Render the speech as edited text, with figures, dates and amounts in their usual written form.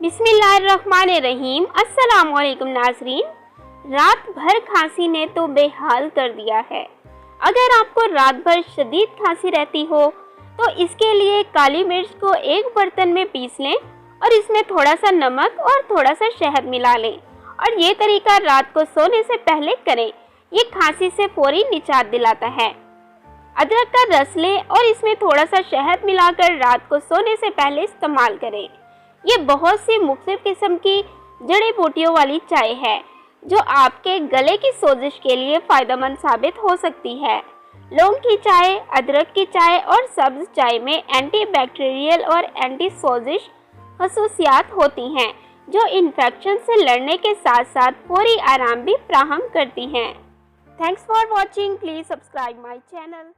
बिस्मिल्लाहिर्रहमानिर्रहीम। अस्सलाम वालेकुम नाज़रीन। रात भर खांसी ने तो बेहाल कर दिया है। अगर आपको रात भर शदीद खांसी रहती हो तो इसके लिए काली मिर्च को एक बर्तन में पीस लें और इसमें थोड़ा सा नमक और थोड़ा सा शहद मिला लें और ये तरीका रात को सोने से पहले करें। ये खांसी से फौरी निजात दिलाता है। अदरक का रस लें और इसमें थोड़ा सा शहद मिलाकर रात को सोने से पहले इस्तेमाल करें। ये बहुत सी मुख्तलिफ किस्म की जड़ी बूटियों वाली चाय है जो आपके गले की सोजिश के लिए फ़ायदेमंद साबित हो सकती है। लौंग की चाय, अदरक की चाय और सब्ज़ चाय में एंटीबैक्टीरियल और एंटी सोजिश खसूसियात होती हैं जो इन्फेक्शन से लड़ने के साथ साथ फौरी आराम भी फ्राहम करती हैं। Thanks for watching. Please subscribe my channel.